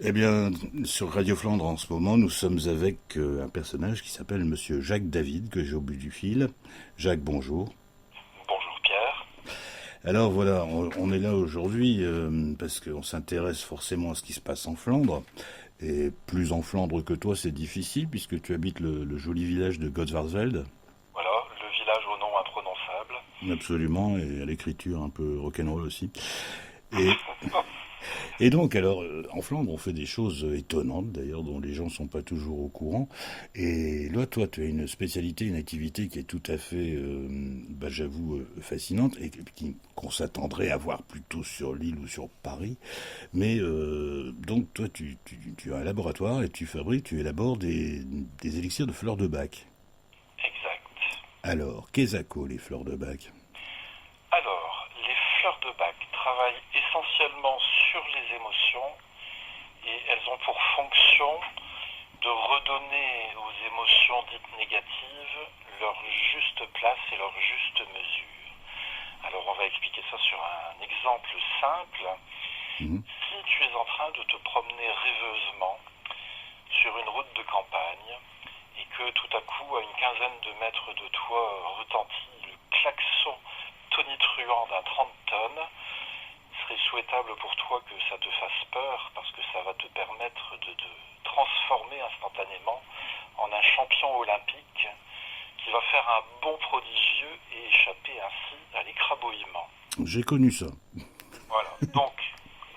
Eh bien, sur Radio Flandre en ce moment, nous sommes avec un personnage qui s'appelle Monsieur Jacques David, que j'ai au bout du fil. Jacques, bonjour. Bonjour Pierre. Alors voilà, on est là aujourd'hui parce qu'on s'intéresse forcément à ce qui se passe en Flandre. Et plus en Flandre que toi, c'est difficile puisque tu habites le joli village de Godsvarsveld. Voilà, le village au nom imprononçable. Absolument, et à l'écriture un peu rock'n'roll aussi. Et Et donc, alors, en Flandre, on fait des choses étonnantes, d'ailleurs, dont les gens ne sont pas toujours au courant. Et là, toi, tu as une spécialité, une activité qui est tout à fait, j'avoue, fascinante, et qu'on s'attendrait à voir plutôt sur Lille ou sur Paris. Mais, donc, toi, tu as un laboratoire et tu élabores des élixirs de fleurs de bac. Exact. Alors, qu'est-ce les fleurs de bac? Alors, les fleurs de bac travaillent essentiellement sur les émotions et elles ont pour fonction de redonner aux émotions dites négatives leur juste place et leur juste mesure. Alors, on va expliquer ça sur un exemple simple. Mhm. Si tu es en train de te promener rêveusement sur une route de campagne et que tout à coup, à une quinzaine de mètres de toi, retentit le klaxon tonitruant d'un 30 tonnes, il serait souhaitable pour toi que ça te fasse peur parce que ça va te permettre de te transformer instantanément en un champion olympique qui va faire un bond prodigieux et échapper ainsi à l'écrabouillement. J'ai connu ça. Voilà. Donc,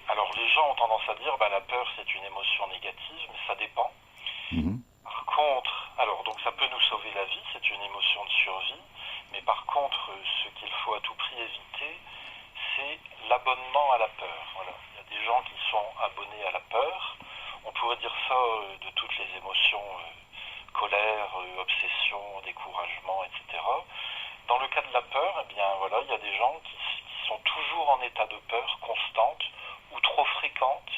alors les gens ont tendance à dire la peur c'est une émotion négative, mais ça dépend. Mhm. Par contre, alors donc ça peut nous sauver la vie, c'est une émotion de survie, mais par contre, ce qu'il faut à tout prix éviter, c'est l'abonnement à la peur. Voilà. Il y a des gens qui sont abonnés à la peur. On pourrait dire ça de toutes les émotions, colère, obsession, découragement, etc. Dans le cas de la peur, eh bien voilà, il y a des gens qui sont toujours en état de peur constante ou trop fréquente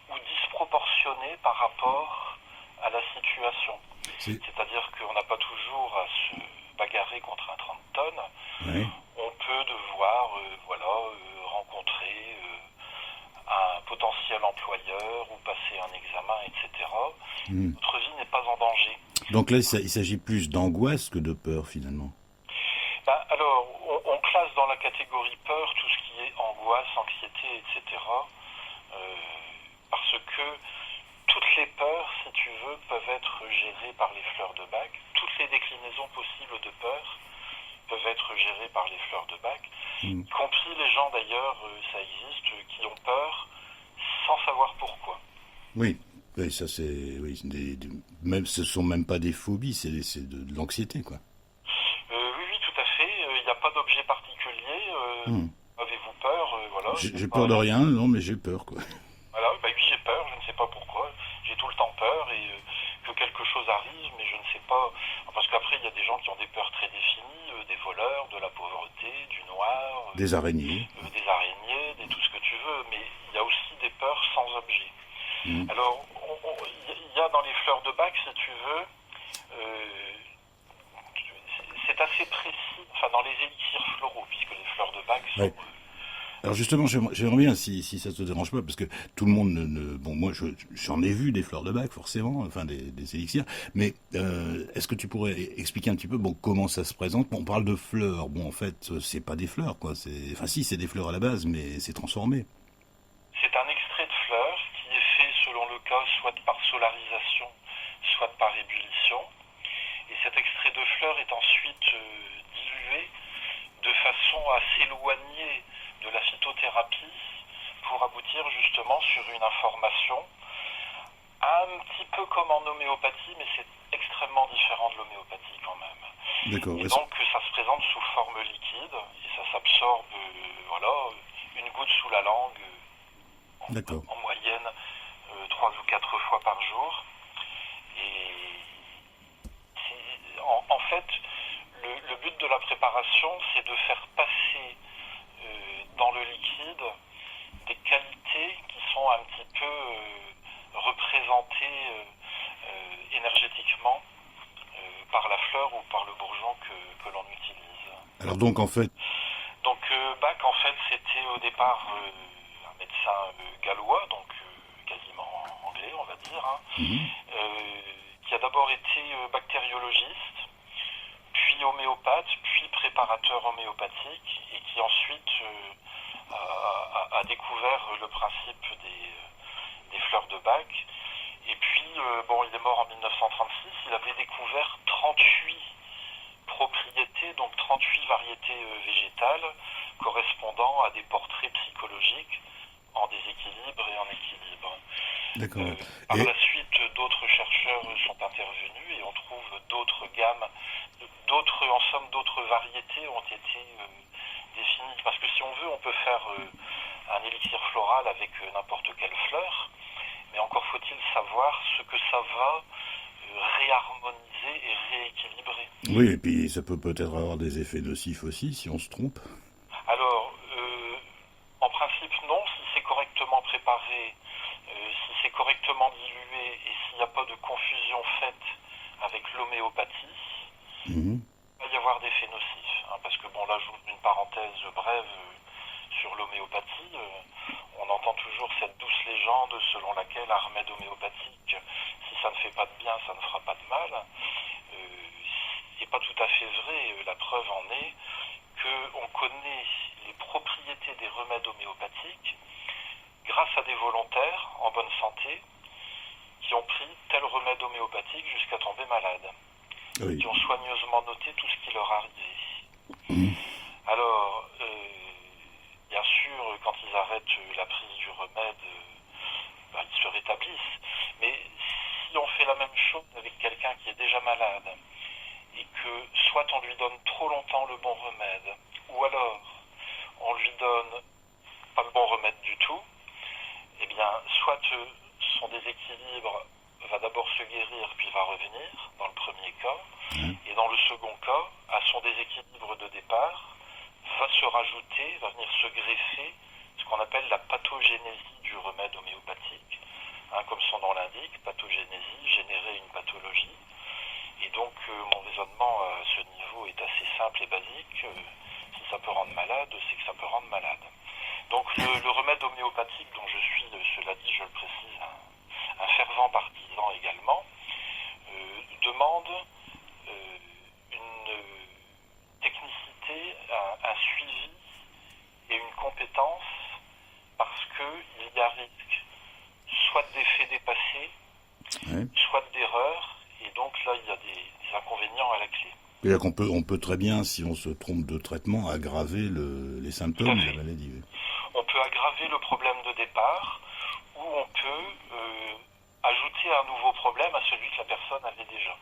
ou disproportionnée par rapport à la situation. C'est... C'est-à-dire qu'on n'a pas toujours à se bagarrer contre un 30 tonnes. Ouais. On peut devoir rencontrer un potentiel employeur ou passer un examen, etc. Mhm. Notre vie n'est pas en danger. Donc là, il s'agit plus d'angoisse que de peur, finalement. Alors, on classe dans la catégorie peur tout ce qui est angoisse, anxiété, etc. euh, Parce que toutes les peurs, si tu veux, peuvent être gérées par les fleurs de bac. Toutes les déclinaisons possibles de peur peuvent être gérées par les fleurs de bac. Mhm. Y compris les gens d'ailleurs, ça existe, qui ont peur sans savoir pourquoi. Oui, oui, ça c'est, oui, même ce sont même pas des phobies, c'est de l'anxiété, quoi. Oui, oui, tout à fait. Il n'y a pas d'objet particulier. Hmm. Avez-vous peur? Voilà, il n'y a J'ai peur pas. de rien, non, mais j'ai peur, quoi. Voilà, oui, j'ai peur, je ne sais pas pourquoi. J'ai tout le temps peur et que quelque chose arrive, mais je ne sais pas. Parce qu'après, il y a des gens qui ont des peurs très définies, des voleurs, de la pauvreté, du noir, Des araignées. des araignées, tout ce que tu veux, mais il y a aussi des peurs sans objet. Hmm. Alors, il y a dans les fleurs de bac, si tu veux, euh, c'est assez précis, enfin dans les élixirs floraux, puisque les fleurs de bac sont... Ouais. Alors justement, j'aimerais bien, si ça te dérange pas, parce que tout le monde bon, moi, j'en ai vu des fleurs de bac, forcément, enfin des élixirs, mais est-ce que tu pourrais expliquer un petit peu, bon, comment ça se présente? Bon, on parle de fleurs, bon, en fait, c'est pas des fleurs, quoi. Enfin, si, c'est des fleurs à la base, mais c'est transformé. C'est un extrait de fleurs qui est fait selon le cas soit par solarisation, soit par ébullition. Et cet extrait de fleurs est ensuite dilué de façon à s'éloigner de la phytothérapie pour aboutir justement sur une information un petit peu comme en homéopathie, mais c'est extrêmement différent de l'homéopathie quand même. D'accord. Et donc ça se présente sous forme liquide et ça s'absorbe, voilà, une goutte sous la langue, D'accord. en moyenne 3 ou 4 fois par jour. Et en fait, le but de la préparation, c'est de faire passer dans le liquide des qualités qui sont un petit peu représentées énergétiquement par la fleur ou par le bourgeon que l'on utilise. Alors donc, en fait, Donc Bach, en fait, c'était au départ un médecin gallois, donc quasiment Mhm. qui a d'abord été bactériologiste, puis homéopathe, puis préparateur homéopathique, et qui ensuite a découvert le principe des fleurs de Bach. Et puis, il est mort en 1936, il avait découvert 38 propriétés, donc 38 variétés végétales, correspondant à des portraits psychologiques en déséquilibre et en équilibre. D'accord. Par Et la suite, d'autres chercheurs sont intervenus et on trouve d'autres gammes, en somme, d'autres variétés ont été définies. Parce que si on veut, on peut faire un élixir floral avec n'importe quelle fleur, mais encore faut-il savoir ce que ça va réharmoniser et rééquilibrer. oui, et puis ça peut peut-être avoir des effets nocifs aussi si on se trompe. Alors, en principe, non, si c'est correctement préparé, si c'est correctement dilué et s'il n'y a pas de confusion faite avec l'homéopathie, Mhm. il va y avoir d'effets nocifs. Parce que, bon, là, j'ouvre une parenthèse brève sur l'homéopathie. On entend toujours cette douce légende selon laquelle un remède homéopathique, si ça ne fait pas de bien, ça ne fera pas de mal. C'est pas tout à fait vrai. La preuve en est qu'on connaît les propriétés des remèdes homéopathiques grâce à des volontaires en bonne santé qui ont pris tel remède homéopathique jusqu'à tomber malade, Oui. qui ont soigneusement noté tout ce qui leur arrivait. Mhm. Alors, bien sûr, quand ils arrêtent la prise du remède, ils se rétablissent. Mais si on fait la même chose avec quelqu'un qui est déjà malade, et que soit on lui donne trop longtemps le bon remède, ou alors on lui donne pas le bon remède du tout, eh bien, soit son déséquilibre va d'abord se guérir puis va revenir, dans le premier cas, Ouais. et dans le second cas, à son déséquilibre de départ, va se rajouter, va venir se greffer ce qu'on appelle la pathogénésie du remède homéopathique. Comme son nom l'indique, pathogénésie, générer une pathologie. Et donc, mon raisonnement à ce niveau est assez simple et basique. Si ça peut rendre malade, c'est que ça peut rendre malade. Donc, le remède homéopathique, dont je suis, cela dit, je le précise, un fervent partisan également, demande une technicité, un suivi et une compétence, parce qu'il y a risque soit d'effets dépassés, Ouais. soit d'erreurs, et donc là il y a des inconvénients à la clé. C'est-à-dire on peut très bien, si on se trompe de traitement, aggraver les Tout à symptômes de la fait. maladie. Oui. On peut aggraver le problème de départ, ou on peut ajouter un nouveau problème à celui que la personne avait déjà.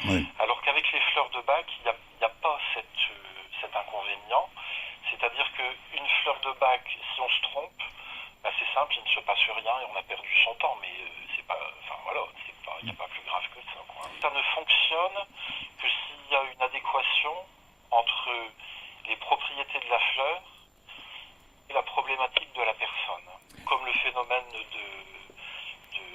Ouais. Alors qu'avec les fleurs de Bach, il n'y a pas cet inconvénient. C'est-à-dire qu'une fleur de Bach, si on se trompe, c'est simple, il ne se passe rien et on a perdu son temps. Mais c'est pas, enfin voilà, il n'y a pas plus grave que ça, quoi. Ça ne fonctionne que s'il y a une adéquation entre les propriétés de la fleur et la problématique de la personne. Comme le phénomène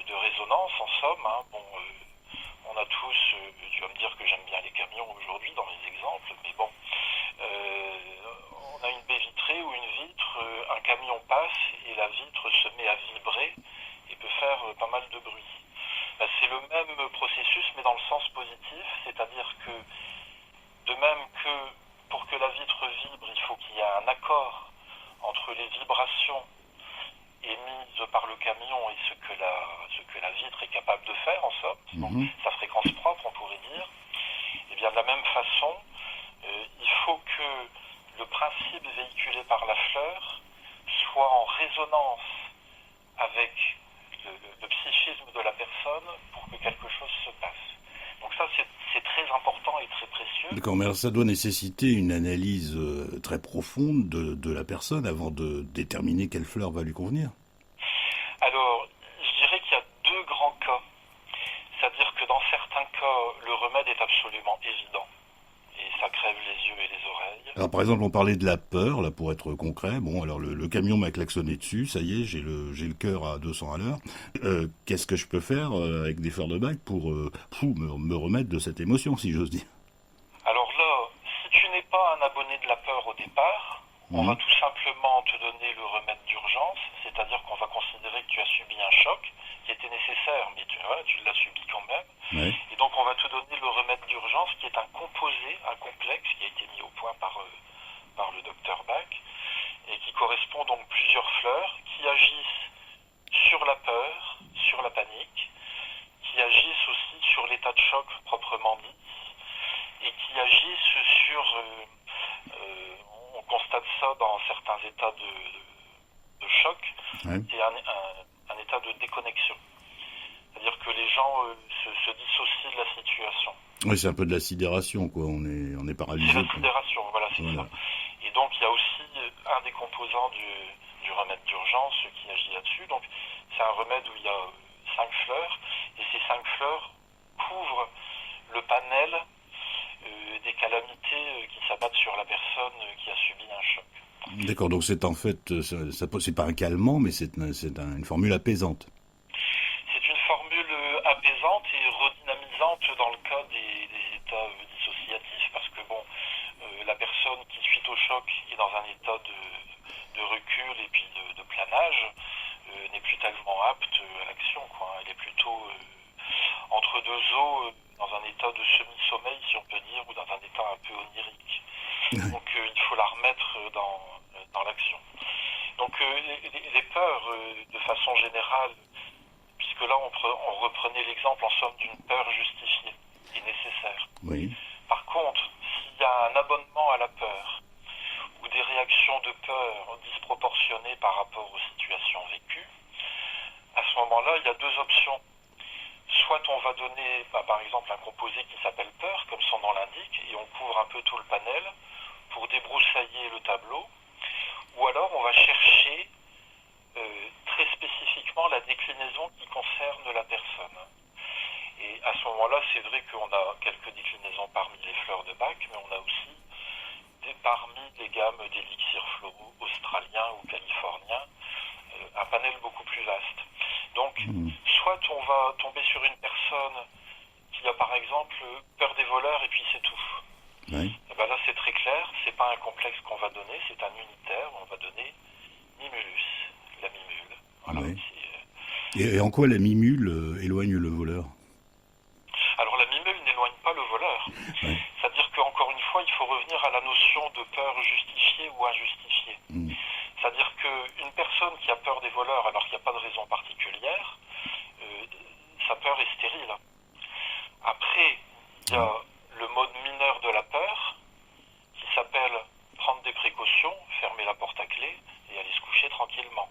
de résonance, en somme, on a tous, tu vas me dire que j'aime bien les camions aujourd'hui dans les exemples, mais bon, on a une baie vitrée ou une vitre, un camion passe et la vitre se met à vibrer et peut faire pas mal de bruit. C'est le même processus mais dans le sens positif, c'est-à-dire que de même que pour que la vitre vibre, il faut qu'il y ait un accord entre les vibrations émises par le camion et ce que la vitre est capable de faire, en somme, donc Mhm. sa fréquence propre, on pourrait dire. Et bien de la même façon, il faut que le principe véhiculé par la fleur soit en résonance avec le psychisme de la personne pour que quelque chose se passe. Donc ça, c'est très important et très précieux. D'accord, mais alors ça doit nécessiter une analyse très profonde de la personne avant de déterminer quelle fleur va lui convenir. Alors, je dirais qu'il y a deux grands cas. C'est-à-dire que dans certains cas, le remède est absolument évident. Et ça crève les yeux et les oreilles. Alors par exemple, on parlait de la peur, là pour être concret. Bon, alors le camion m'a klaxonné dessus, ça y est, j'ai le cœur à 200 à l'heure. Qu'est-ce que je peux faire avec des fleurs de bac pour me remettre de cette émotion, si j'ose dire. Alors là, si tu n'es pas un abonné de la peur au départ, on va Mhm. tout simplement te donner le remède d'urgence, c'est-à-dire qu'on va considérer que tu as subi un choc, qui était nécessaire, mais tu l'as subi quand même. Ouais. Et donc on va te donner le remède d'urgence qui est un composé, un complexe qui a été mis au point par le docteur Bach et qui correspond donc plusieurs fleurs qui agissent sur la peur, sur la panique, qui agissent aussi sur l'état de choc proprement dit et qui agissent sur, on constate ça dans certains états de choc, Ouais. c'est un état de déconnexion. C'est-à-dire que les gens se dissocient de la situation. Ouais, c'est un peu de la sidération, quoi. On est C'est paralysé. la sidération, voilà, c'est Voilà. ça. Et donc il y a aussi un des composants du remède d'urgence qui agit là-dessus. Donc c'est un remède où il y a 5 fleurs, et ces 5 fleurs couvrent le panel des calamités qui s'abattent sur la personne qui a subi un choc. D'accord, donc c'est en fait, c'est pas un calmant, mais une formule apaisante. C'est une formule apaisante et redynamisante dans le cas des états dissociatifs, parce que bon, la personne qui suite au choc est dans un état de recul et puis de planage, n'est plus tellement apte à l'action, quoi. Elle est plutôt entre deux eaux, dans un état de semi-sommeil, si on peut dire, ou dans un état un peu onirique. Donc il faut la remettre dans l'action. Donc les peurs, de façon générale, puisque là on reprenait l'exemple en somme d'une peur justifiée et nécessaire. Oui. Par contre, s'il y a un abonnement à la peur ou des réactions de peur disproportionnées par rapport aux situations vécues, à ce moment-là, il y a deux options. Soit on va donner, par exemple, un composé qui s'appelle peur, comme son nom l'indique, et on couvre un peu tout le panel pour débroussailler le tableau, ou alors on va chercher très spécifiquement la déclinaison qui concerne la personne. Et à ce moment-là, c'est vrai qu'on a quelques déclinaisons parmi les fleurs de Bach, mais on a aussi parmi les gammes d'élixirs floraux australiens ou californiens, un panel beaucoup plus vaste. Donc, soit on va tomber sur une personne qui a par exemple peur des voleurs et puis c'est tout. Oui. Et ben là, c'est très clair, c'est pas un complexe qu'on va donner, c'est un unitaire, on va donner Mimulus, la mimule. Voilà. Oui. Et en quoi la mimule éloigne le voleur? Alors la mimule n'éloigne pas le voleur. Oui. C'est-à-dire qu'encore une fois, il faut revenir à la notion de peur justifiée ou injustifiée. C'est-à-dire qu'une personne qui a peur des voleurs alors qu'il n'y a pas de raison particulière, sa peur est stérile. Après, il y a le mode mineur de la peur qui s'appelle prendre des précautions, fermer la porte à clé et aller se coucher tranquillement.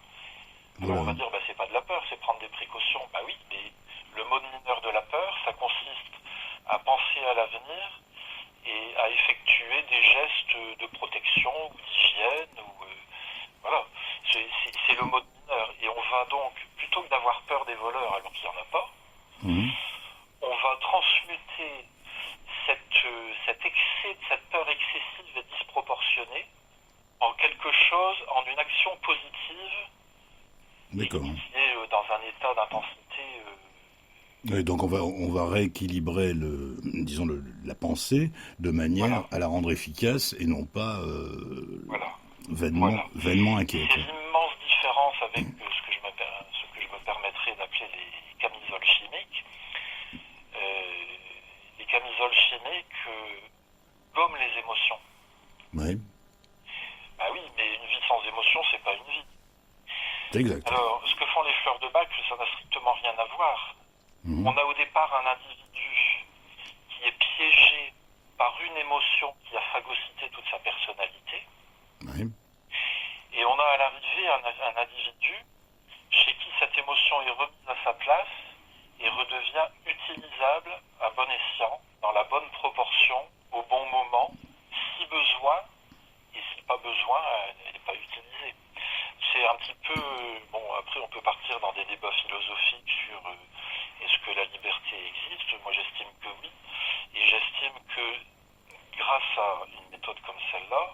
Alors on va dire, c'est pas de la peur, c'est prendre des précautions. Bah oui, mais le mode mineur de la peur, ça consiste à penser à l'avenir et à effectuer des gestes de protection ou d'hygiène. Voilà, c'est le mode mineur. Et on va donc, plutôt que d'avoir peur des voleurs alors qu'il n'y en a pas, on va transmuter cette peur excessive et disproportionnée en quelque chose, en une action positive. D'accord. Qui est dans un état d'intensité. Oui, donc on va rééquilibrer la pensée de manière à la rendre efficace et non pas vainement inquiète. C'est l'immense différence avec ce que je me permettrais d'appeler les camisoles chimiques. Les camisoles chimiques gomment les émotions. Oui. Bah oui, mais une vie sans émotion, c'est pas une vie. Exact. Alors, ce que font les fleurs de Bach, ça n'a strictement rien à voir. On a au départ un individu qui est piégé par une émotion qui a phagocyté toute sa personnalité. Oui. Et on a à l'arrivée un individu chez qui cette émotion est remise à sa place et redevient utilisable à bon escient, dans la bonne proportion, au bon moment, si besoin, et si pas besoin, elle n'est pas utilisée. C'est un petit peu... après on peut partir dans des débats philosophiques sur est-ce que la liberté existe. Moi j'estime que oui. Et j'estime que grâce à une méthode comme celle-là,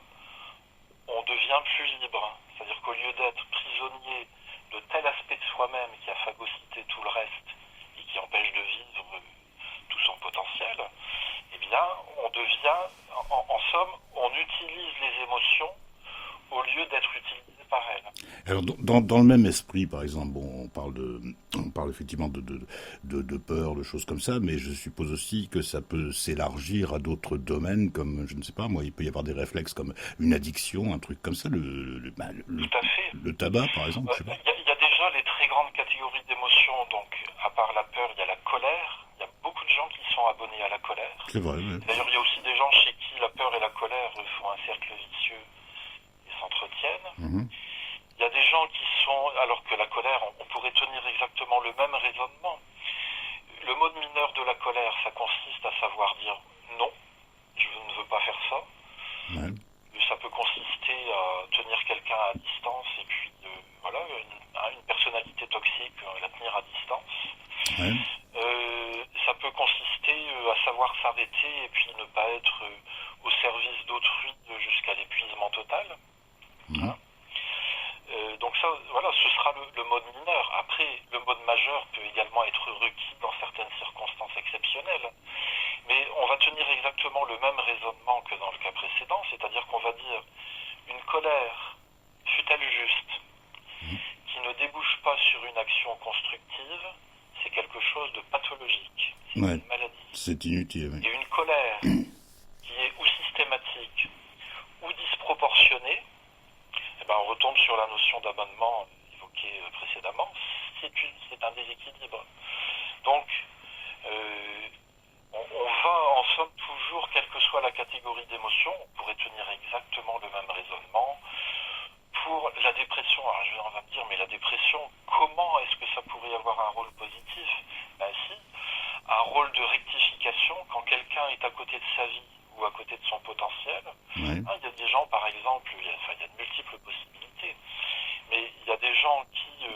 on devient plus libre. C'est-à-dire qu'au lieu d'être prisonnier de tel aspect de soi-même qui a phagocyté tout le reste et qui empêche de vivre tout son potentiel, eh bien on devient, en somme, on utilise les émotions au lieu d'être utilisé par elles. Alors, dans le même esprit, par exemple, on on parle effectivement de peur, de choses comme ça, mais je suppose aussi que ça peut s'élargir à d'autres domaines, comme, je ne sais pas, moi, il peut y avoir des réflexes comme une addiction, un truc comme ça, Tout à fait. le tabac, par exemple, je sais pas. Il y a déjà les très grandes catégories d'émotions, donc à part la peur, il y a la colère. Il y a beaucoup de gens qui sont abonnés à la colère. C'est vrai, ouais. D'ailleurs, il y a aussi des gens chez qui la peur et la colère font un cercle vicieux et s'entretiennent. Mhm. Il y a des gens qui sont, alors que la colère, on pourrait tenir exactement le même raisonnement. Le mode mineur de la colère, ça consiste à savoir dire non, je ne veux pas faire ça. Ouais. Ça peut consister à tenir quelqu'un à distance et puis voilà, une personnalité toxique, la tenir à distance. Ouais. Ça peut consister à savoir s'arrêter et puis ne pas être au service d'autrui jusqu'à l'épuisement total. Mhm. Hein. Donc ça, voilà, ce sera le mode mineur. Après, le mode majeur peut également être requis dans certaines circonstances exceptionnelles. Mais on va tenir exactement le même raisonnement que dans le cas précédent, c'est-à-dire qu'on va dire une colère, fût-elle juste, qui ne débouche pas sur une action constructive, c'est quelque chose de pathologique, c'est Ouais. une maladie. C'est inutile, oui. Et une colère qui est ou systématique ou disproportionnée, eh ben on retombe sur la notion d'abonnement évoquée précédemment, c'est un déséquilibre. Donc, on va en somme toujours, quelle que soit la catégorie d'émotion, on pourrait tenir exactement le même raisonnement. Pour la dépression, alors on va me dire, mais la dépression, comment est-ce que ça pourrait avoir un rôle positif? Ben si, un rôle de rectification quand quelqu'un est à côté de sa vie ou à côté de son potentiel. Ouais. Il y a des gens, par exemple, il y a de multiples possibilités, mais il y a des gens qui,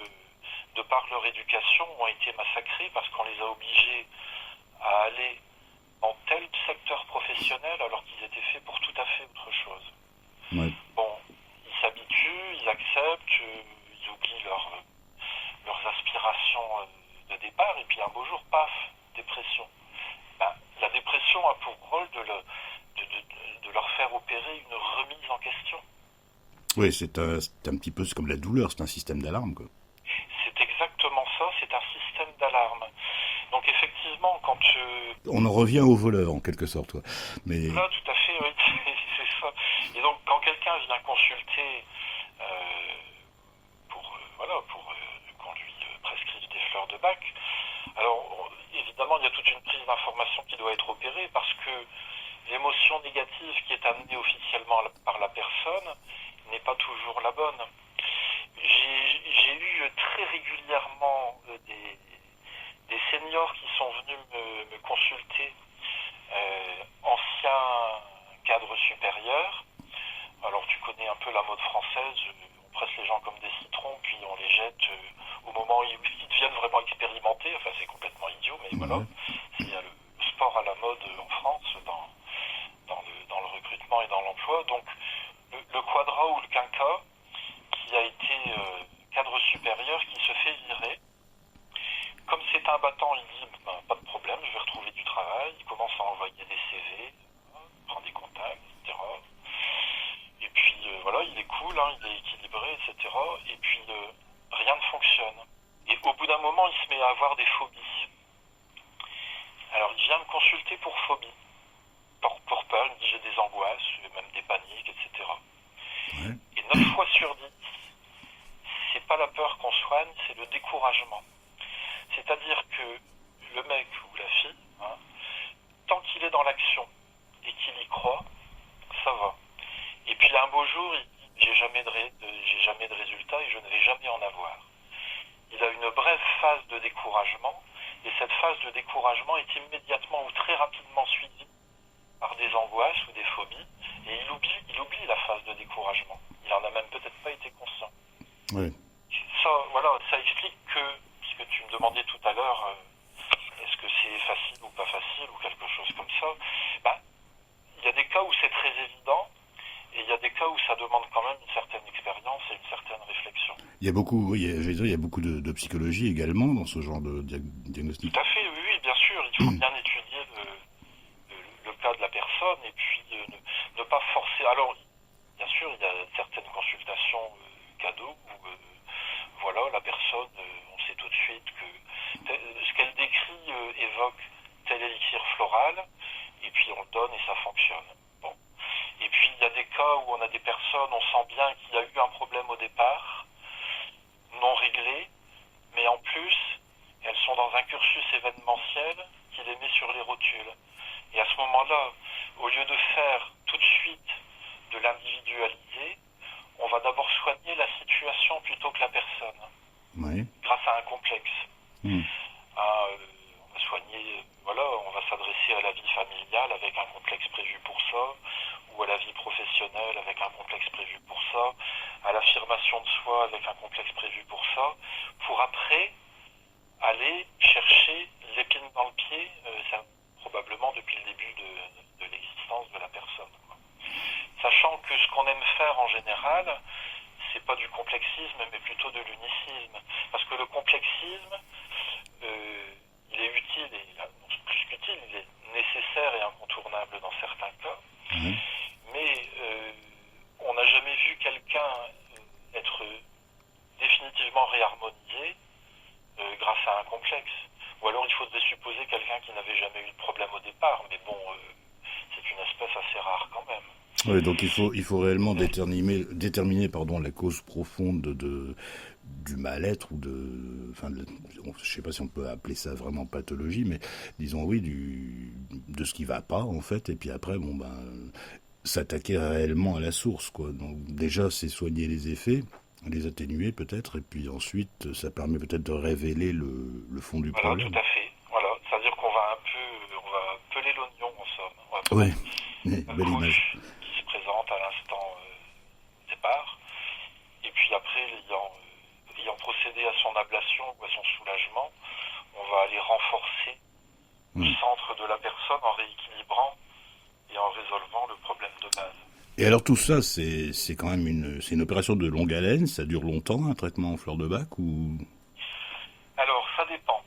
de par leur éducation, ont été massacrés parce qu'on les a obligés à aller dans tel secteur professionnel alors qu'ils étaient faits pour tout à fait autre chose. Ouais. Bon, ils s'habituent, ils acceptent, ils oublient leurs aspirations de départ, et puis un beau jour, paf, dépression. Ben, la dépression a pour rôle de leur faire opérer une remise en question. Oui, c'est un petit peu comme la douleur, c'est un système d'alarme, quoi. C'est exactement ça, c'est un système d'alarme. Donc effectivement, quand On en revient au voleur, en quelque sorte, quoi. Mais là, tout à fait, oui, c'est ça. Et donc, quand quelqu'un vient consulter pour qu'on lui prescrive des fleurs de bac, alors évidemment, il y a toute une prise d'information qui doit être opérée parce que l'émotion négative qui est amenée officiellement par la personne n'est pas toujours la bonne. J'ai eu très régulièrement des seniors qui sont venus me consulter, anciens cadres supérieurs. Alors tu connais un peu la mode française, on presse les gens comme des citrons, puis on les jette au moment où ils deviennent vraiment expérimentés. Enfin c'est complètement idiot, mais voilà. ouais. Il y a le sport à la mode en France dans le recrutement et dans l'emploi. Donc le quadra ou le quinca qui a été cadre supérieur qui se fait virer. Comme c'est un battant, il dit ben, pas de problème, je vais retrouver du travail. Il commence à envoyer des CV, prend des contacts, etc. Et puis voilà, il est cool, il est équilibré, etc. Et puis rien ne fonctionne. Et au bout d'un moment, il se met à avoir des phobies. Alors il vient me consulter pour phobie, pour peur, il me dit j'ai des angoisses, même des paniques, etc. Ouais. Et 9 fois sur 10, c'est pas la peur qu'on soigne, c'est le découragement. C'est-à-dire que le mec ou la fille, tant qu'il est dans l'action et qu'il y croit, ça va. Et puis un beau jour, il dit j'ai jamais de résultat et je ne vais jamais en avoir. Il a une brève phase de découragement et cette phase de découragement est immédiatement ou très rapidement suivie par des angoisses ou des phobies et il oublie la phase de découragement. Il en a même peut-être pas été conscient. Ouais. Ça, voilà, ça explique que, puisque tu me demandais tout à l'heure, est-ce que c'est facile ou pas facile ou quelque chose comme ça, il y a des cas où c'est très évident et il y a des cas où ça demande quand même une certaine expérience et une certaine réflexion. Il y a beaucoup, oui, je vais dire, il y a beaucoup de psychologie également dans ce genre de diagnostic. Tout à fait, oui, bien sûr, il faut bien étudier le cas de la personne et puis ne pas forcer. Alors, bien sûr, il y a certaines consultations cadeaux où voilà, la personne, on sait suite que ce qu'elle décrit évoque tel élixir floral, et puis on le donne et ça fonctionne. Bon. Et puis il y a des cas où on a des personnes, on sent bien qu'il y a eu un problème au départ, non réglé, mais en plus, elles sont dans un cursus événementiel qui les met sur les rotules. Et à ce moment-là, au lieu de faire tout de suite de l'individualiser, on va d'abord soigner la situation plutôt que la personne, Oui. grâce à un complexe. Mm. On va soigner, voilà, on va s'adresser à la vie familiale avec un complexe prévu pour ça, ou à la vie professionnelle avec un complexe prévu pour ça, à l'affirmation de soi avec un complexe prévu pour ça, pour après aller chercher l'épine dans le pied, ça, probablement depuis le début de l'existence de la personne. Sachant que ce qu'on aime faire en général, c'est pas du complexisme, mais plutôt de l'unicisme. Parce que le complexisme, il est utile, et plus qu'utile, il est nécessaire et incontournable dans certains cas. Oui. Mais on n'a jamais vu quelqu'un être définitivement réharmonisé grâce à un complexe. Ou alors il faudrait supposer quelqu'un qui n'avait jamais eu de problème au départ, mais bon, c'est une espèce assez rare quand même. Oui, donc il faut réellement déterminer la cause profonde du mal-être ou je sais pas si on peut appeler ça vraiment pathologie, mais disons oui, de ce qui va pas en fait, et puis après, s'attaquer réellement à la source, quoi. Donc déjà, c'est soigner les effets, les atténuer peut-être, et puis ensuite, ça permet peut-être de révéler le fond du Voilà, problème. tout à fait. Voilà, c'est-à-dire qu'on va on va peler l'oignon en somme. On va Ouais, prendre la belle image. couche qui se présente à l'instant départ, et puis après, ayant procédé à son ablation ou à son soulagement, on va aller renforcer le centre de la personne en rééquilibrant et en résolvant le problème de base. Et alors tout ça, c'est quand même c'est une opération de longue haleine, ça dure longtemps, un traitement en fleur de bac ou... Alors, ça dépend.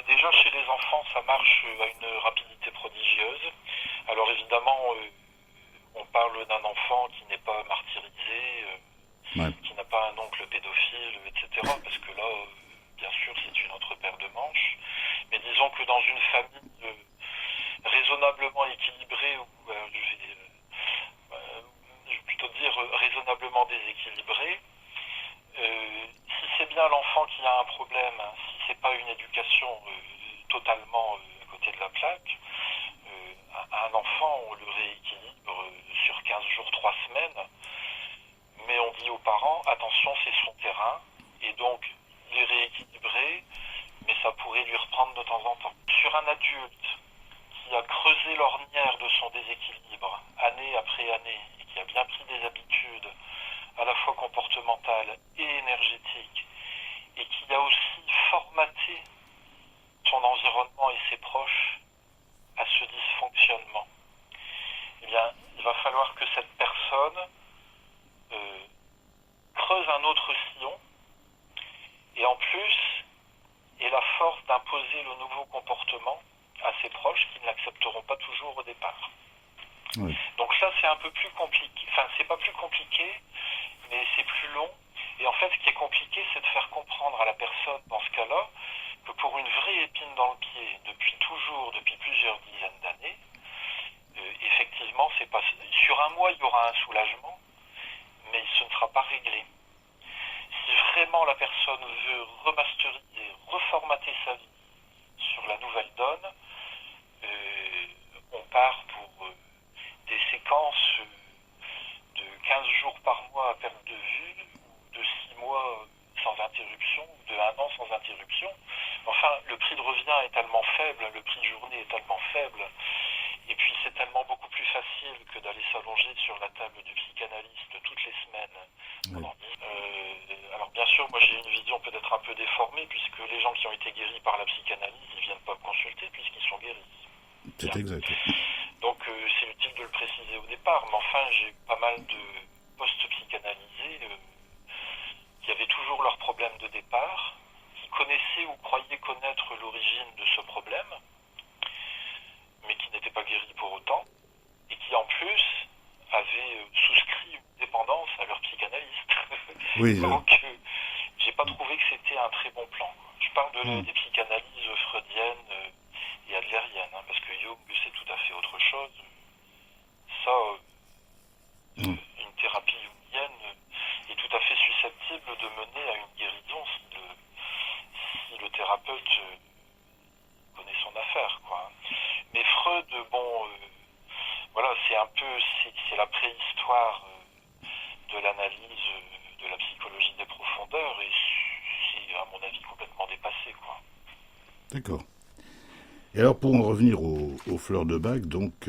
Déjà, chez les enfants, ça marche à une rapidité prodigieuse. Alors évidemment, on parle d'un enfant qui n'est pas martyrisé, Ouais. qui n'a pas un oncle pédophile, etc. Parce que là, bien sûr, c'est une autre paire de manches. Mais disons que dans une famille raisonnablement équilibrée, ou je vais plutôt dire raisonnablement déséquilibrée, si c'est bien l'enfant qui a un problème, si c'est pas une éducation totalement à côté de la plaque, un enfant, on le rééquilibre sur 15 jours, 3 semaines, mais on dit aux parents, attention, c'est son terrain, et donc il est rééquilibré, mais ça pourrait lui reprendre de temps en temps. Sur un adulte qui a creusé l'ornière de son déséquilibre, année après année, et qui a bien pris des habitudes, à la fois comportementales et énergétiques, et qui a aussi formaté son environnement et ses proches à ce dysfonctionnement, eh bien, il va falloir que cette personne creuse un autre sillon et en plus ait la force d'imposer le nouveau comportement à ses proches qui ne l'accepteront pas toujours au départ. Oui. Donc ça, c'est un peu plus compliqué. Enfin, c'est pas plus compliqué, mais c'est plus long. Et en fait, ce qui est compliqué, c'est de faire comprendre à la personne, dans ce cas-là, que pour une vraie épine dans le pied, depuis toujours, depuis plusieurs dizaines d'années, effectivement, c'est pas... Sur un mois, il y aura un soulagement, mais ce ne sera pas réglé. Si vraiment la personne veut remasteriser, reformater sa vie sur la nouvelle donne, on part pour des séquences de 15 jours par mois à perte de vue, ou de 6 mois sans interruption, ou de 1 an sans interruption. Enfin, le prix de revient est tellement faible, le prix de journée est tellement faible, et puis c'est tellement beaucoup plus facile que d'aller s'allonger sur la table du psychanalyste toutes les semaines. Oui. Alors bien sûr, moi j'ai une vision peut-être un peu déformée, puisque les gens qui ont été guéris par la psychanalyse, ils viennent pas me consulter puisqu'ils sont guéris. C'est exact. Donc c'est utile de le préciser au départ, mais enfin j'ai pas mal de post-psychanalysés qui avaient toujours leurs problèmes de départ, qui connaissaient ou croyaient connaître l'origine de ce problème, mais qui n'étaient pas guéris pour autant, et qui en plus avaient souscrit une dépendance à leur psychanalyste. Oui. Donc j'ai pas trouvé que c'était un très bon plan. Je parle des psychanalyses freudiennes et adlériennes, hein, parce que Jung, c'est tout à fait autre chose. Ça, une thérapie jungienne est tout à fait susceptible de mener à une guérison si le thérapeute connaît son affaire, quoi. Mais Freud, voilà, c'est la préhistoire de l'analyse de la psychologie des profondeurs, et c'est, à mon avis, complètement dépassé, quoi. D'accord. Et alors, pour en revenir aux fleurs de bac, donc,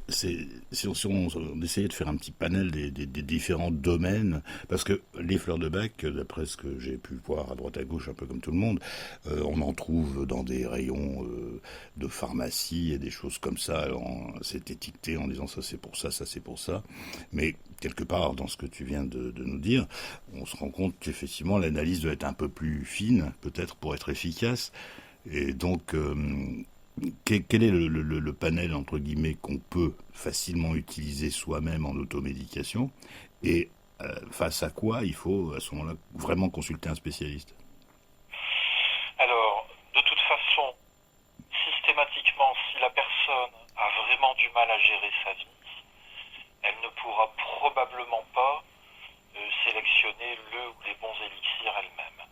si on essayait de faire un petit panel des différents domaines, parce que les fleurs de bac, d'après ce que j'ai pu voir à droite à gauche, un peu comme tout le monde, on en trouve dans des rayons de pharmacie et des choses comme ça. Alors, c'est étiqueté en disant ça c'est pour ça c'est pour ça. Mais quelque part, dans ce que tu viens de nous dire, on se rend compte qu'effectivement l'analyse doit être un peu plus fine, peut-être pour être efficace. Et donc, quel est le panel, entre guillemets, qu'on peut facilement utiliser soi-même en automédication et face à quoi il faut, à ce moment-là, vraiment consulter un spécialiste? Alors, de toute façon, systématiquement, si la personne a vraiment du mal à gérer sa vie, elle ne pourra probablement pas sélectionner le ou les bons élixirs elle-même.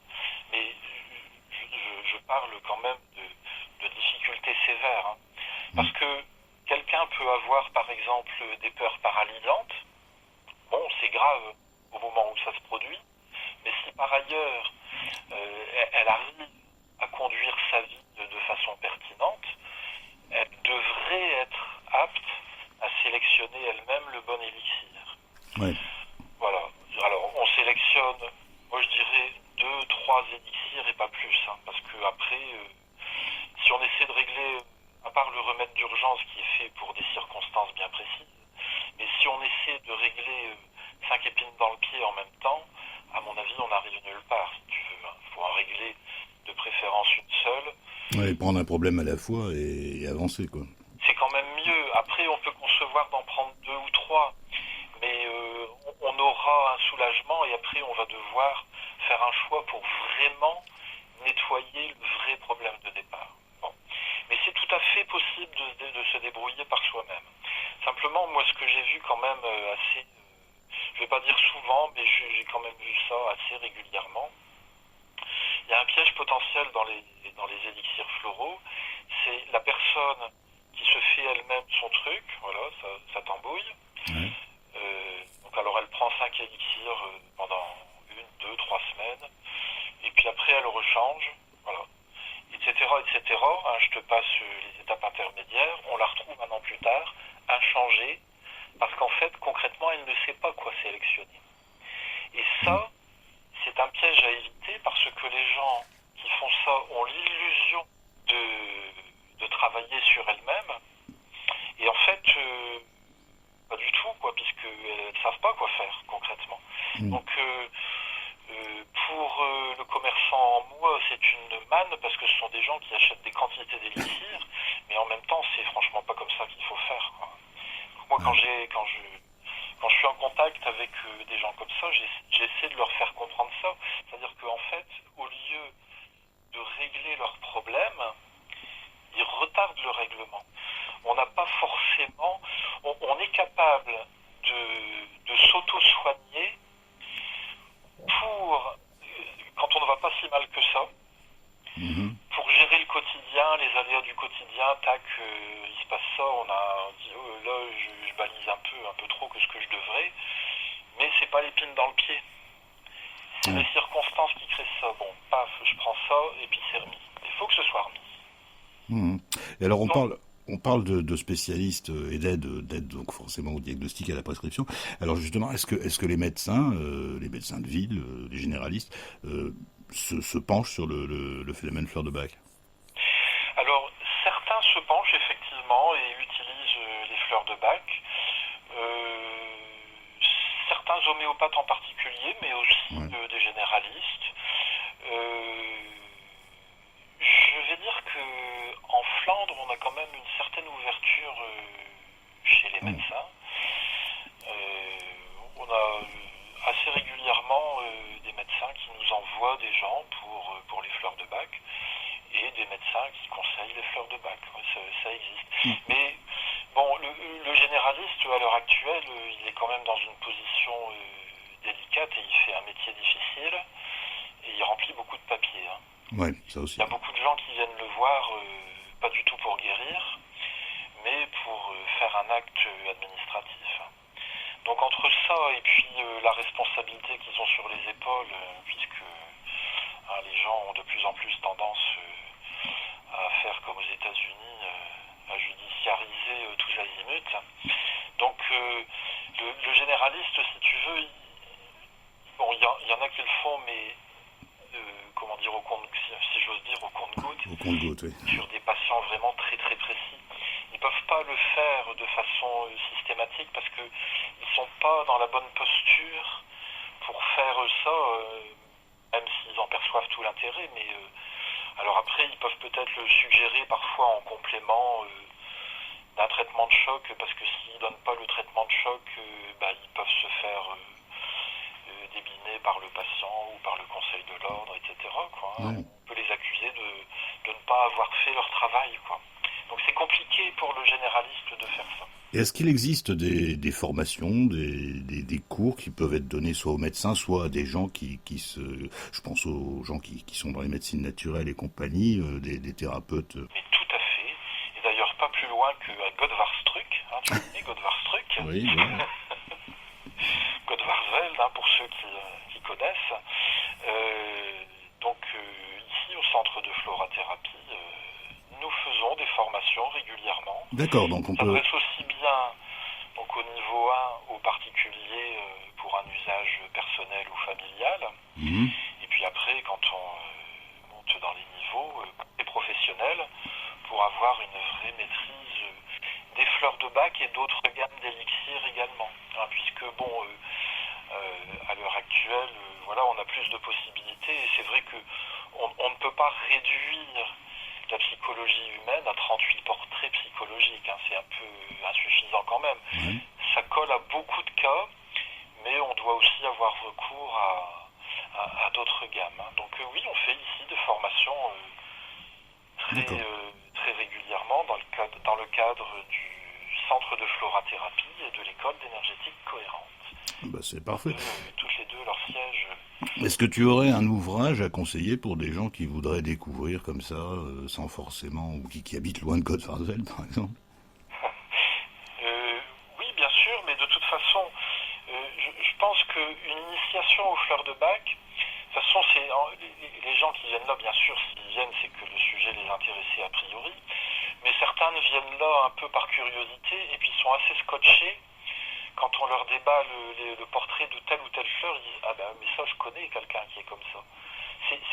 Mais je parle quand même de difficultés sévères, hein. Parce que quelqu'un peut avoir, par exemple, des peurs paralysantes. Bon, c'est grave au moment où ça se produit, mais si par ailleurs elle arrive à conduire sa vie de façon pertinente, elle devrait être apte à sélectionner elle-même le bon élixir. Ouais. Voilà. Alors, on sélectionne, moi je dirais, 2, 3 élixirs et pas plus, hein, parce que après, si on essaie de régler, à part le remède d'urgence qui est fait pour des circonstances bien précises, mais si on essaie de régler 5 épines dans le pied en même temps, à mon avis, on n'arrive nulle part, si tu veux. Il faut en régler de préférence une seule. Ouais, prendre un problème à la fois et avancer, quoi. C'est quand même mieux. Après, on peut concevoir d'en prendre 2 ou 3, mais on aura un soulagement et après, on va devoir faire un choix pour vraiment nettoyer le vrai problème de départ. Bon. Mais c'est tout à fait possible de se débrouiller par soi-même. Simplement, moi, ce que j'ai vu quand même assez, je vais pas dire souvent, mais j'ai quand même vu ça assez régulièrement. Il y a un piège potentiel dans les élixirs floraux, c'est la personne qui se fait elle-même son truc, voilà, ça tambouille. Ouais. Donc alors elle prend 5 élixirs pendant 1, 2, 3 semaines, et puis après elle rechange, voilà, etc., etc. Hein, je te passe les étapes intermédiaires, on la retrouve 1 an plus tard, inchangée, parce qu'en fait, concrètement, elle ne sait pas quoi sélectionner. Et ça, c'est un piège à éviter parce que les gens qui font ça ont l'illusion de travailler sur elles-mêmes. Et en fait, pas du tout, quoi, puisqu'elles ne savent pas quoi faire concrètement. Donc, pour le commerçant en moi, c'est une manne parce que ce sont des gens qui achètent des quantités d'élixirs, mais en même temps, c'est franchement pas comme ça qu'il faut faire, quoi. Moi, quand je suis en contact avec des gens comme ça, j'essaie de leur faire comprendre ça. C'est-à-dire qu'en fait, au lieu de régler leurs problèmes, ils retardent le règlement. On n'a pas forcément... On est capable de s'auto-soigner pour... quand on ne va pas si mal que ça, pour gérer le quotidien, les aléas du quotidien, tac, il se passe ça, on dit oh, là je balise un peu trop que ce que je devrais, mais c'est pas l'épine dans le pied. C'est les circonstances qui créent ça. Bon, paf, je prends ça et puis c'est remis. Il faut que ce soit remis. Et alors on parle de spécialistes et d'aide donc forcément au diagnostic et à la prescription. Alors justement, est-ce que les médecins de ville, les généralistes, se penchent sur le phénomène fleur de bac? Alors, certains se penchent effectivement et utilisent les fleurs de bac. Certains homéopathes en particulier, mais aussi des généralistes. Je vais dire que en Flandre, on a quand même une certaine ouverture chez les médecins. On a assez régulièrement des médecins qui qui conseille les fleurs de bac. Ouais, ça existe. Mais bon, le généraliste, à l'heure actuelle, il est quand même dans une position délicate et il fait un métier difficile et il remplit beaucoup de papiers. Hein. Ouais, ça aussi. Il y a beaucoup de gens qui viennent le voir, pas du tout pour guérir, mais pour faire un acte administratif. Donc entre ça et puis la responsabilité qu'ils ont sur les épaules, puisque les gens ont de plus en plus tendance à faire comme aux États-Unis, à judiciariser tous azimuts. Donc le généraliste, si tu veux, bon, il y en a qui le font, mais comment dire, si j'ose dire, au compte-gouttes, Au compte-gouttes, oui. sur des patients vraiment très très précis. Ils ne peuvent pas le faire de façon systématique parce qu'ils ne sont pas dans la bonne posture pour faire ça, même s'ils en perçoivent tout l'intérêt. Mais alors après, ils peuvent peut-être le suggérer parfois en complément d'un traitement de choc, parce que s'ils ne donnent pas le traitement de choc, ils peuvent se faire débiner par le patient ou par le conseil de l'ordre, etc. Quoi. Ouais. On peut les accuser de ne pas avoir fait leur travail. Quoi. Donc c'est compliqué pour le généraliste de faire ça. Et est-ce qu'il existe des formations, des cours qui peuvent être donnés soit aux médecins, soit à des gens je pense aux gens qui sont dans les médecines naturelles et compagnie, des thérapeutes. Mais tout à fait. Et d'ailleurs pas plus loin que à Godvarstruc, tu connais Godvarstruc. Oui, oui. Godvarsveld, pour ceux qui connaissent. Donc ici au centre de florathérapie, nous faisons des formations régulièrement. D'accord, donc on Ça peut... s'adresse aussi bien donc, au niveau 1 aux particuliers pour un usage personnel ou familial. Mhm. Et puis après, quand on monte dans les niveaux, les professionnels, pour avoir une vraie maîtrise des fleurs de bac et d'autres gammes d'élixirs également. Puisque bon, à l'heure actuelle, voilà, on a plus de possibilités et c'est vrai que on ne peut pas réduire la psychologie humaine à 38 portraits psychologiques. C'est un peu insuffisant quand même. Ouais. Ça colle à beaucoup de cas, mais on doit aussi avoir recours à d'autres gammes. Donc oui, on fait ici des formations très régulièrement dans le cadre du centre de florathérapie et de l'école d'énergétique cohérente. Bah, c'est parfait. Toutes les deux, leur siège. Est-ce que tu aurais un ouvrage à conseiller pour des gens qui voudraient découvrir comme ça, sans forcément, ou qui habitent loin de Godvarsveld, par exemple? Oui, bien sûr, mais de toute façon, je pense qu'une initiation aux fleurs de bac, de toute façon, les gens qui viennent là, bien sûr, s'ils viennent, c'est que le sujet les intéressait a priori, mais certains viennent là un peu par curiosité et puis sont assez scotchés. Quand on leur débat le portrait de telle ou telle fleur, ils disent « Ah ben, mais ça, je connais quelqu'un qui est comme ça. »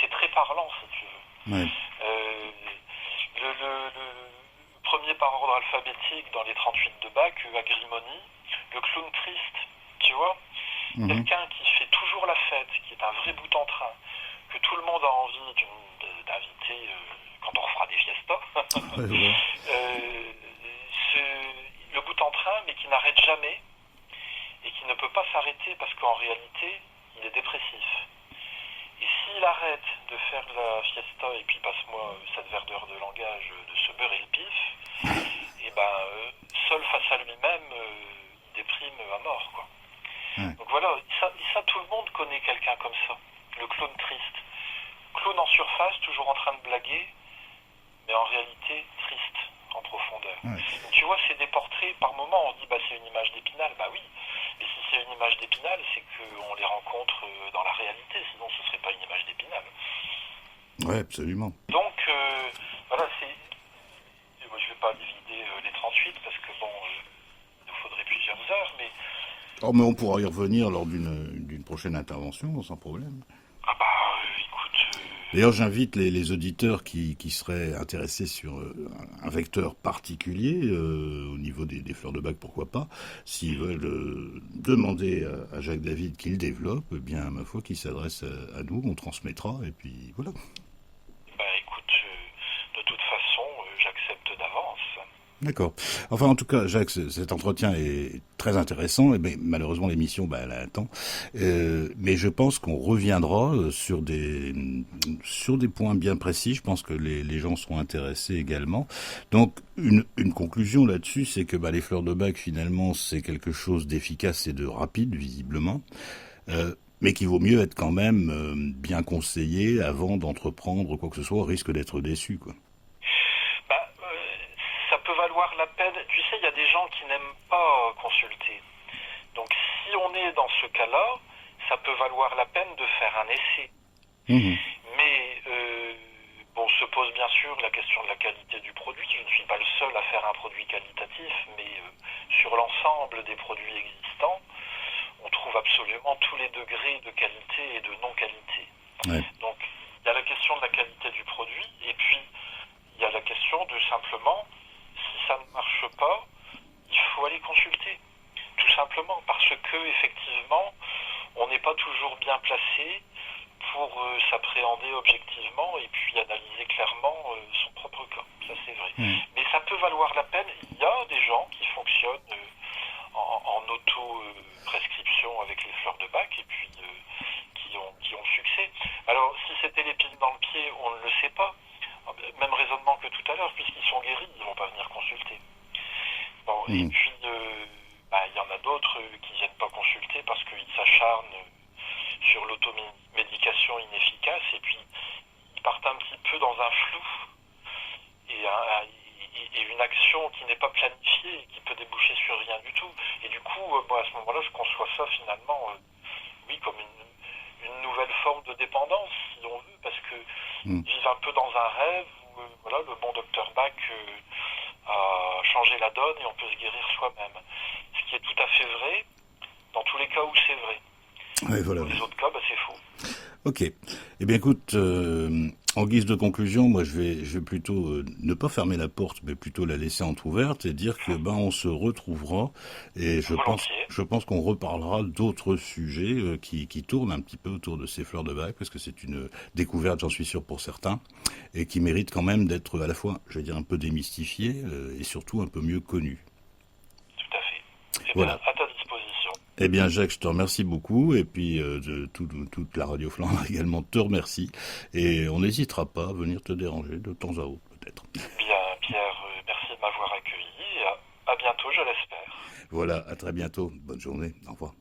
C'est très parlant, si tu veux. Ouais. Le premier par ordre alphabétique dans les 38 de bac, Agrimony, le clown triste, tu vois, quelqu'un qui fait toujours la fête, qui est un vrai bout en train, que tout le monde a envie d'inviter quand on refera des fiestas. Le bout en train, mais qui n'arrête jamais et qui ne peut pas s'arrêter parce qu'en réalité, il est dépressif. Et s'il arrête de faire la fiesta et puis passe-moi cette verdure de langage, de se beurrer le pif, et seul face à lui-même, il déprime à mort, quoi. Donc voilà, ça tout le monde connaît quelqu'un comme ça, le clown triste. Clown en surface, toujours en train de blaguer, mais en réalité triste en profondeur. Donc, tu vois, c'est des portraits, par moment on dit c'est une image d'Épinal, oui, mais si c'est une image d'Épinal, c'est qu'on les rencontre dans la réalité, sinon ce serait pas une image d'Épinal. Oui, absolument. Donc voilà, moi, je vais pas diviser les 38 parce que il nous faudrait plusieurs heures, mais mais on pourra y revenir lors d'une prochaine intervention, sans problème. Écoute... D'ailleurs, j'invite les auditeurs qui seraient intéressés sur un vecteur particulier, au niveau des fleurs de bac, pourquoi pas, s'ils veulent demander à Jacques David qu'il développe, eh bien, ma foi, qu'il s'adresse à nous, on transmettra, et puis voilà. Écoute, de toute façon, j'accepte d'avance. D'accord. Enfin, en tout cas, Jacques, cet entretien est très intéressant. Et ben, malheureusement, l'émission, ben, elle a un temps. Mais je pense qu'on reviendra sur des points bien précis. Je pense que les gens seront intéressés également. Donc, une conclusion là-dessus, c'est que ben, les fleurs de bac, finalement, c'est quelque chose d'efficace et de rapide, visiblement. Mais qu'il vaut mieux être quand même bien conseillé avant d'entreprendre quoi que ce soit, au risque d'être déçu, quoi. Bah, ça peut valoir la peine. Tu sais, il y a des gens qui n'aiment pas consulter. Donc si on est dans ce cas-là, ça peut valoir la peine de faire un essai. Mhm. Mais bon, se pose bien sûr la question de la qualité du produit. Je ne suis pas le seul à faire un produit qualitatif, mais sur l'ensemble des produits existants, on trouve absolument tous les degrés de qualité et de non-qualité. Ouais. Donc il y a la question de la qualité du produit, et puis il y a la question de simplement, si ça ne marche pas, il faut aller consulter. Tout simplement, parce que effectivement, on n'est pas toujours bien placé pour s'appréhender objectivement et puis analyser clairement son propre cas. Ça, c'est vrai. Mhm. Mais ça peut valoir la peine. Il y a des gens qui fonctionnent en auto-prescription avec les fleurs de bac et puis qui ont le succès. Alors, si c'était l'épine dans le pied, on ne le sait pas. Même raisonnement que tout à l'heure, puisqu'ils sont guéris, ils ne vont pas venir consulter. Bon, et Mhm. puis, il y en a d'autres qui ne viennent pas consulter parce qu'ils s'acharnent sur l'automédication inefficace et puis ils partent un petit peu dans un flou et une action qui n'est pas planifiée et qui peut déboucher sur rien du tout. Et du coup, moi, à ce moment-là, je conçois ça finalement, oui, comme une nouvelle forme de dépendance, si on veut, parce que Mhm. vivent un peu dans un rêve où voilà, le bon docteur Bach a changé la donne et on peut se guérir soi-même. Ce qui est tout à fait vrai dans tous les cas où c'est vrai. Ouais, voilà. Dans les autres cas, c'est faux. Ok. Eh bien, écoute, en guise de conclusion, moi, je vais plutôt ne pas fermer la porte, mais plutôt la laisser entrouverte et dire que ben on se retrouvera et Volontiers. je pense qu'on reparlera d'autres sujets qui tournent un petit peu autour de ces fleurs de bac parce que c'est une découverte, j'en suis sûr pour certains, et qui mérite quand même d'être à la fois, je vais dire, un peu démystifiée et surtout un peu mieux connue. Tout à fait. Eh bien, Voilà. à ta disposition. Eh bien, Jacques, je te remercie beaucoup. Et puis, toute la Radio Flandre également te remercie. Et on n'hésitera pas à venir te déranger de temps à autre, peut-être. Bien, Pierre, merci de m'avoir accueilli et à bientôt, je l'espère. Voilà, à très bientôt. Bonne journée. Au revoir.